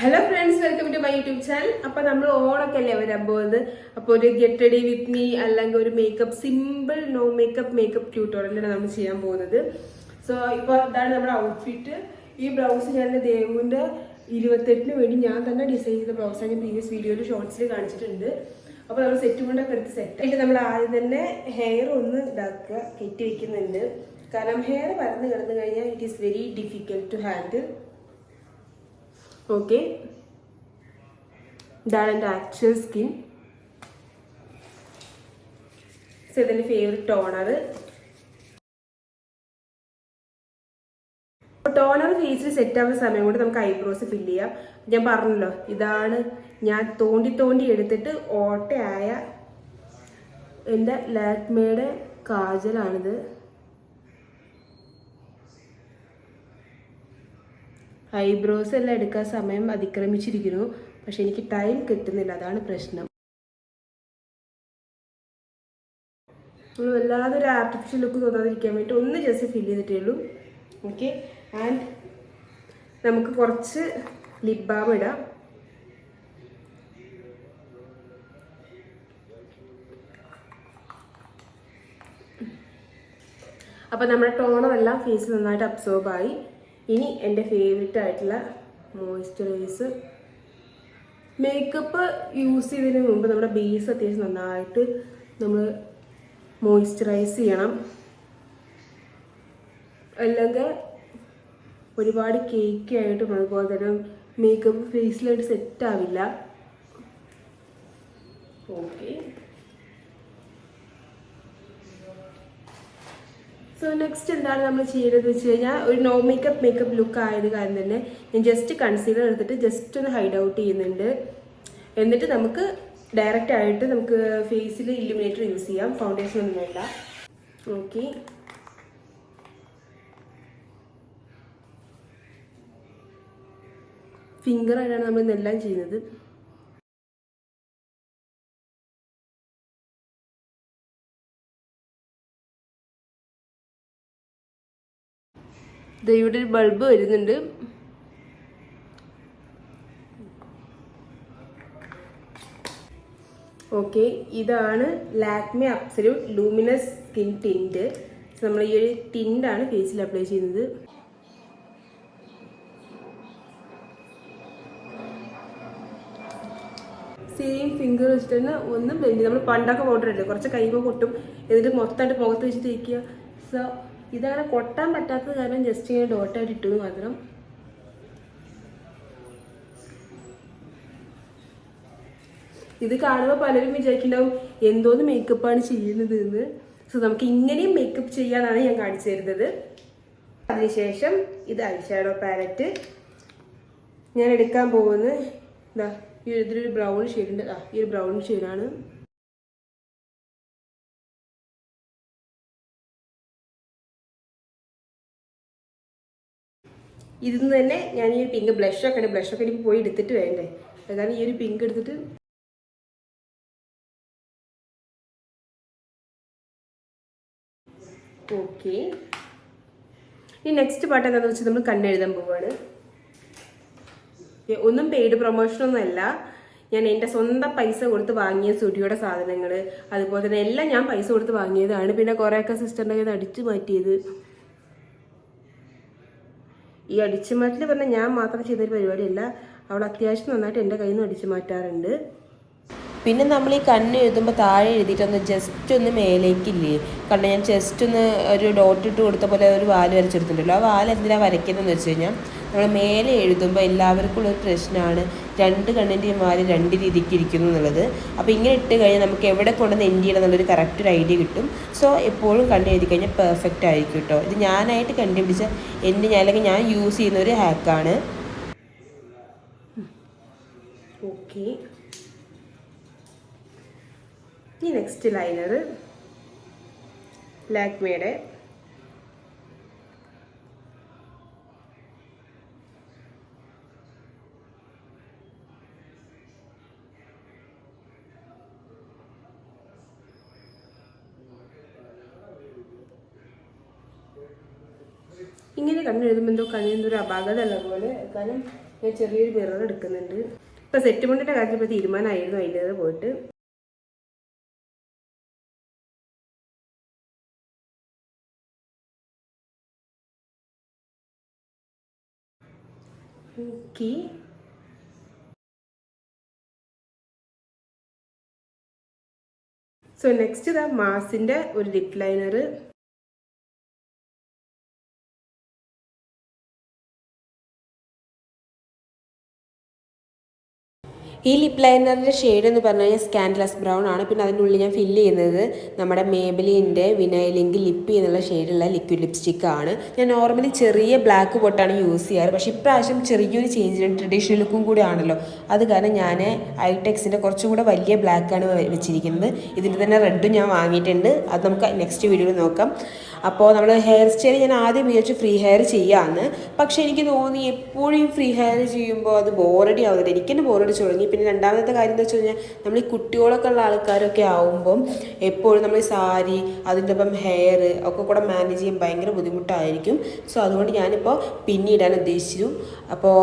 Hello friends, welcome to my YouTube channel. അപ്പോൾ നമ്മൾ ഓണൊക്കെയല്ലേ വരാൻ പോകുന്നത്. അപ്പോൾ ഒരു ഗെറ്റ് റെഡി വിത്ത് മീ അല്ലെങ്കിൽ ഒരു മേക്കപ്പ് സിമ്പിൾ നോ മേക്കപ്പ് ട്യൂട്ടോറിയലാണ് നമ്മൾ ചെയ്യാൻ പോകുന്നത്. സോ ഇപ്പോൾ ഇതാണ് നമ്മുടെ ഔട്ട്ഫിറ്റ്. ഈ ബ്ലൗസ് ഞാൻ ദേവുവിൻ്റെ 28-ന് വേണ്ടി ഞാൻ തന്നെ ഡിസൈൻ ചെയ്ത ബ്ലൗസാണ് ഞാൻ പ്രീവിയസ് വീഡിയോയിൽ ഷോർട്സിൽ കാണിച്ചിട്ടുണ്ട്. അപ്പോൾ നമ്മൾ സെറ്റ് കൊണ്ടൊക്കെ എടുത്ത് സെറ്റ് ആയിട്ട് നമ്മൾ ആദ്യം തന്നെ ഹെയർ ഒന്ന് ഇതാക്കുക, കെട്ടി വെക്കുന്നുണ്ട്. കാരണം ഹെയർ പരന്ന് കിടന്നു കഴിഞ്ഞാൽ it is very difficult to handle. Okay, that and actual skin. So then favorite toner. Toner ഫേസിൽ സെറ്റ് ആവുന്ന സമയം കൊണ്ട് നമുക്ക് ഐബ്രോസ് ഫില്ല് ചെയ്യാം. ഞാൻ പറഞ്ഞല്ലോ, ഇതാണ് ഞാൻ തോണ്ടി എടുത്തിട്ട് ഓട്ടയായ എൻ്റെ ലാക്മേയുടെ കാജലാണിത്. ഐബ്രോസ് എല്ലാം എടുക്കാൻ സമയം അതിക്രമിച്ചിരിക്കുന്നു, പക്ഷെ എനിക്ക് ടൈം കിട്ടുന്നില്ല, അതാണ് പ്രശ്നം. വല്ലാതെ ഒരു ആർട്ടിഫിഷ്യൽ ലുക്ക് തോന്നാതിരിക്കാൻ വേണ്ടി ഒന്ന് ജസ്റ്റ് ഫില്ല് ചെയ്തിട്ടേ ഉള്ളൂ. ഓക്കെ, ആൻഡ് നമുക്ക് കുറച്ച് ലിപ് ബാം ഇടാം. അപ്പോൾ നമ്മുടെ ടോണറെല്ലാം ഫേസ് നന്നായിട്ട് അബ്സോർബ് ആയി. ഇനി എൻ്റെ ഫേവറേറ്റ് ആയിട്ടുള്ള മോയ്സ്ചറൈസർ. മേക്കപ്പ് യൂസ് ചെയ്തതിന് മുമ്പ് നമ്മുടെ ബേസ് അത്യാവശ്യം നന്നായിട്ട് നമ്മൾ മോയ്സ്ചറൈസ് ചെയ്യണം, അല്ലെങ്കിൽ ഒരുപാട് കേക്കായിട്ടും അതുപോലെ തന്നെ മേക്കപ്പ് ഫേസിലായിട്ട് സെറ്റ് ആവില്ല. ഓക്കെ, സോ നെക്സ്റ്റ് എന്താണ് നമ്മൾ ചെയ്യേണ്ടതെന്ന് വെച്ച് കഴിഞ്ഞാൽ, ഒരു നോ മേക്കപ്പ് ലുക്ക് ആയത് കാരണം തന്നെ ഞാൻ ജസ്റ്റ് കൺസീലർ എടുത്തിട്ട് ജസ്റ്റ് ഒന്ന് ഹൈഡ് ഔട്ട് ചെയ്യുന്നുണ്ട്. എന്നിട്ട് നമുക്ക് ഡയറക്റ്റ് ആയിട്ട് നമുക്ക് ഫേസിൽ ഇല്ലുമിനേറ്റർ യൂസ് ചെയ്യാം, ഫൗണ്ടേഷൻ ഒന്നും വേണ്ട. ഓക്കെ, ഫിംഗറായിട്ടാണ് നമ്മൾ ഇതെല്ലാം ചെയ്യുന്നത്. ഇവിടെ ഒരു ബൾബ് വരുന്നുണ്ട്. ഓക്കെ, ഇതാണ് Lakme absolute luminous skin tint. നമ്മൾ ഈ ഒരു ടിൻറ്റാണ് ഫേസിൽ അപ്ലൈ ചെയ്യുന്നത്. സെയിം ഫിംഗർ വെച്ചിട്ട് തന്നെ ഒന്ന് ബ്ലെൻഡ്. നമ്മൾ പണ്ടൊക്കെ പൗഡർ ഇല്ലേ, കുറച്ച് കൈമ കൊട്ടും, എന്നിട്ട് മൊത്തമായിട്ട് മുഖത്ത് വെച്ചിട്ട് തേക്കുക. സോ ഇതങ്ങനെ കൊട്ടാൻ പറ്റാത്തത് കാരണം ജസ്റ്റ് ഇങ്ങനെ ഡോട്ടായിട്ട് ഇട്ടത് മാത്രം. ഇത് കാണുമ്പോൾ പലരും വിചാരിക്കുന്നുണ്ടാവും എന്തോന്ന് മേക്കപ്പാണ് ചെയ്യുന്നത് എന്ന്. സോ നമുക്ക് ഇങ്ങനെയും മേക്കപ്പ് ചെയ്യാനാണ് ഞാൻ കാണിച്ചു തരുന്നത്. അതിനുശേഷം ഇത് ഐഷാഡോ പാലറ്റ് ഞാൻ എടുക്കാൻ പോകുന്നത്. ഇതാ ഇതിലൊരു ബ്രൗൺ ഷെയ്ഡുണ്ട്. ഈ ഒരു ബ്രൗൺ ഷെയ്ഡാണ്. ഇതിന്ന് തന്നെ ഞാൻ ഈ പിങ്ക് ബ്ലഷൊക്കെ എനിക്ക് പോയി എടുത്തിട്ട് വേണ്ടേ, അതാണ് ഈ ഒരു പിങ്ക് എടുത്തിട്ട്. ഓക്കെ, ഈ നെക്സ്റ്റ് പാട്ട് എന്താണെന്ന് വെച്ചാൽ നമ്മൾ കണ്ണെഴുതാൻ പോവാണ്. ഒന്നും പെയ്ഡ് പ്രൊമോഷനൊന്നും അല്ല, ഞാൻ എൻ്റെ സ്വന്തം പൈസ കൊടുത്ത് വാങ്ങിയ സ്റ്റുഡിയോയുടെ സാധനങ്ങൾ, അതുപോലെ തന്നെ എല്ലാം ഞാൻ പൈസ കൊടുത്ത് വാങ്ങിയതാണ്. പിന്നെ കുറേയൊക്കെ സിസ്റ്ററിൻ്റെ കയ്യിൽ നിന്ന് അടിച്ചു മാറ്റിയത്. ഈ അടിച്ചുമാറ്റൽ പറഞ്ഞാൽ ഞാൻ മാത്രം ചെയ്തൊരു പരിപാടിയല്ല, അവൾ അത്യാവശ്യം നന്നായിട്ട് എൻ്റെ കയ്യിൽ നിന്ന് അടിച്ചു മാറ്റാറുണ്ട്. പിന്നെ നമ്മൾ ഈ കണ്ണ് എഴുതുമ്പോൾ താഴെ എഴുതിയിട്ടൊന്ന് ജസ്റ്റ് ഒന്ന് മേലേക്കില്ലേ, കാരണം ഞാൻ ജസ്റ്റ് ഒന്ന് ഒരു ഡോട്ട് ഇട്ട് കൊടുത്ത പോലെ ഒരു വാല് വരച്ചെടുത്തിട്ടുണ്ടല്ലോ. ആ വാല് എന്തിനാണ് വരയ്ക്കുന്നതെന്ന് വെച്ച് കഴിഞ്ഞാൽ, നമ്മൾ മേലെ എഴുതുമ്പോൾ എല്ലാവർക്കും ഉള്ളൊരു പ്രശ്നമാണ് രണ്ട് കണ്ണിൻ്റെയും വാല് രണ്ട് രീതിക്ക് ഇരിക്കുന്നു എന്നുള്ളത്. അപ്പോൾ ഇങ്ങനെ ഇട്ട് കഴിഞ്ഞാൽ നമുക്ക് എവിടെ കൊണ്ടുവന്ന് എൻഡ് ചെയ്യണം എന്നുള്ളൊരു കറക്റ്റ് ഒരു ഐഡിയ കിട്ടും. സോ എപ്പോഴും കണ്ണ് എഴുതി കഴിഞ്ഞാൽ പെർഫെക്റ്റ് ആയിരിക്കും കേട്ടോ. ഇത് ഞാനായിട്ട് കണ്ടുപിടിച്ച അല്ലെങ്കിൽ ഞാൻ യൂസ് ചെയ്യുന്ന ഒരു ഹാക്കാണ്. ഓക്കെ, ഈ നെക്സ്റ്റ് ലൈനർ ലാക്മേയുടെ. ഇങ്ങനെ കണ്ണെഴുതുമ്പോൾ എന്തോ കണ്ണിന് ഒരു അപാകതയുള്ള പോലെ. കാരണം ഞാൻ ചെറിയൊരു മിറർ എടുക്കുന്നുണ്ട്. ഇപ്പം സെറ്റ് മുണ്ടിൻ്റെ കാര്യത്തിൽ ഇപ്പോൾ തീരുമാനമായിരുന്നു, അതിൻ്റെ പോയിട്ട് നോക്കി. സോ നെക്സ്റ്റ് ഇതാ മാസിൻ്റെ ഒരു ലിപ് ലൈനർ. ഈ ലിപ് ലൈനറിൻ്റെ ഷെയ്ഡ് എന്ന് പറഞ്ഞു കഴിഞ്ഞാൽ സ്കാൻഡ്ലസ് ബ്രൗൺ ആണ്. പിന്നെ അതിനുള്ളിൽ ഞാൻ ഫില്ല് ചെയ്യുന്നത് നമ്മുടെ മേബലിൻ്റെ വിനൈലിങ്ക് ലിപ്പി എന്നുള്ള ഷെയ്ഡുള്ള ലിക്വിഡ് ലിപ്സ്റ്റിക് ആണ്. ഞാൻ നോർമലി ചെറിയ ബ്ലാക്ക് പൊട്ടാണ് യൂസ് ചെയ്യാറ്, പക്ഷേ ഇപ്രാവശ്യം ചെറിയൊരു ചേഞ്ചിന് ട്രഡീഷണൽ ലുക്കും കൂടി ആണല്ലോ, അത് കാരണം ഞാൻ ഐടെക്സിൻ്റെ കുറച്ചും കൂടെ വലിയ ബ്ലാക്കാണ് വെച്ചിരിക്കുന്നത്. ഇതിൻ്റെ തന്നെ റെഡും ഞാൻ വാങ്ങിയിട്ടുണ്ട്, അത് നമുക്ക് നെക്സ്റ്റ് വീഡിയോയിൽ നോക്കാം. അപ്പോൾ നമ്മൾ ഹെയർ സ്റ്റൈൽ ഞാൻ ആദ്യം വിചാരിച്ചു ഫ്രീ ഹെയർ ചെയ്യാമെന്ന്, പക്ഷേ എനിക്ക് തോന്നി എപ്പോഴും ഫ്രീ ഹെയർ ചെയ്യുമ്പോൾ അത് ബോറടി ആവുന്നില്ല, എനിക്ക് തന്നെ ബോറടിച്ച് തുടങ്ങി. പിന്നെ രണ്ടാമത്തെ കാര്യം എന്താ വെച്ച് കഴിഞ്ഞാൽ നമ്മൾ ഈ കുട്ടികളൊക്കെ ഉള്ള ആൾക്കാരൊക്കെ ആവുമ്പം എപ്പോഴും നമ്മൾ ഈ സാരി അതിൻ്റെ ഒപ്പം ഹെയർ ഒക്കെ കൂടെ മാനേജ് ചെയ്യാൻ ഭയങ്കര ബുദ്ധിമുട്ടായിരിക്കും. സോ അതുകൊണ്ട് ഞാനിപ്പോൾ പിന്നിടാൻ ഉദ്ദേശിച്ചു. അപ്പോൾ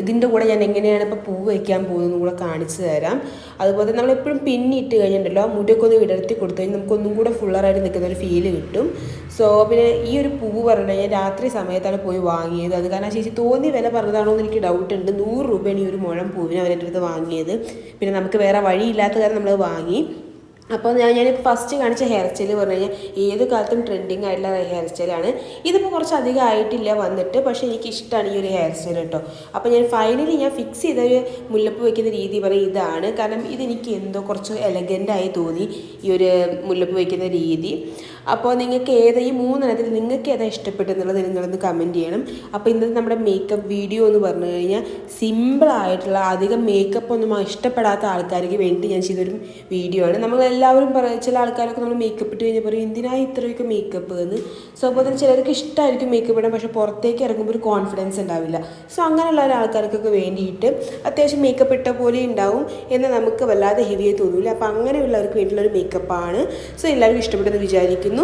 ഇതിൻ്റെ കൂടെ ഞാൻ എങ്ങനെയാണ് ഇപ്പോൾ പൂവ് വയ്ക്കാൻ പോകുന്നതെന്ന് കൂടെ കാണിച്ചു തരാം. അതുപോലെ നമ്മളെപ്പോഴും പിന്നിട്ട് കഴിഞ്ഞിട്ടുണ്ടല്ലോ, മുടിയൊക്കെ ഒന്ന് വിടർത്തി കൊടുത്തു കഴിഞ്ഞാൽ നമുക്കൊന്നും കൂടെ ഫുള്ളറായിട്ട് നിൽക്കുന്ന ഒരു ഫീല് കിട്ടും. സോ പിന്നെ ഈ ഒരു പൂവ് പറഞ്ഞു കഴിഞ്ഞാൽ രാത്രി സമയത്താണ് പോയി വാങ്ങിയത്. അത് കാരണം ചേച്ചി തോന്നി വില പറഞ്ഞതാണോ എന്ന് എനിക്ക് ഡൗട്ട് ഉണ്ട്. 100 രൂപയാണ് ഈ ഒരു മുഴം പൂവിന് അവരെൻ്റെ അടുത്ത് വാങ്ങിയത്. പിന്നെ നമുക്ക് വേറെ വഴിയില്ലാത്ത കാരണം നമ്മൾ വാങ്ങി. അപ്പോൾ ഞാൻ ഫസ്റ്റ് കാണിച്ച ഹെയർ സ്റ്റൈൽ പറഞ്ഞു കഴിഞ്ഞാൽ ഏത് കാലത്തും ട്രെൻഡിങ് ആയിട്ടുള്ള ഹെയർ സ്റ്റൈലാണ്. ഇതിപ്പോൾ കുറച്ച് അധികം ആയിട്ടില്ല വന്നിട്ട്, പക്ഷേ എനിക്ക് ഇഷ്ടമാണ് ഈ ഒരു ഹെയർ സ്റ്റൈൽ കേട്ടോ. അപ്പോൾ ഞാൻ ഫൈനലി ഫിക്സ് ചെയ്ത ഒരു മുല്ലപ്പ് വയ്ക്കുന്ന രീതി പറയും ഇതാണ്. കാരണം ഇതെനിക്ക് എന്തോ കുറച്ച് എലഗൻ്റായി തോന്നി ഈ ഒരു മുല്ലപ്പ് വയ്ക്കുന്ന രീതി. അപ്പോൾ നിങ്ങൾക്ക് ഈ 3 നിങ്ങൾക്ക് ഏതാ ഇഷ്ടപ്പെട്ടെന്നുള്ളത് നിങ്ങളൊന്ന് കമൻറ്റ് ചെയ്യണം. അപ്പോൾ ഇന്നത്തെ നമ്മുടെ മേക്കപ്പ് വീഡിയോ എന്ന് പറഞ്ഞു കഴിഞ്ഞാൽ സിമ്പിളായിട്ടുള്ള അധികം മേക്കപ്പ് ഒന്നും ഇഷ്ടപ്പെടാത്ത ആൾക്കാർക്ക് വേണ്ടി ഞാൻ ചെയ്തൊരു വീഡിയോ ആണ്. നമ്മളെല്ലാവരും ചില ആൾക്കാരൊക്കെ നമ്മൾ മേക്കപ്പ് ഇട്ട് കഴിഞ്ഞാൽ പറയും എന്തിനാണ് ഇത്രയൊക്കെ മേക്കപ്പ് എന്ന്. സോ അപ്പോൾ തന്നെ ചിലർക്ക് ഇഷ്ടമായിരിക്കും മേക്കപ്പ് ഇടാൻ, പക്ഷേ പുറത്തേക്ക് ഇറങ്ങുമ്പോൾ ഒരു കോൺഫിഡൻസ് ഉണ്ടാവില്ല. സോ അങ്ങനെയുള്ള ആൾക്കാർക്കൊക്കെ വേണ്ടിയിട്ട് അത്യാവശ്യം മേക്കപ്പ് ഇട്ട പോലെ ഉണ്ടാവും, എന്നാൽ നമുക്ക് വല്ലാതെ ഹെവിയായി തോന്നില്ല. അപ്പോൾ അങ്ങനെയുള്ളവർക്ക് വേണ്ടിയിട്ടുള്ളൊരു മേക്കപ്പാണ്. സോ എല്ലാവർക്കും ഇഷ്ടപ്പെട്ടെന്ന് വിചാരിക്കുന്നു.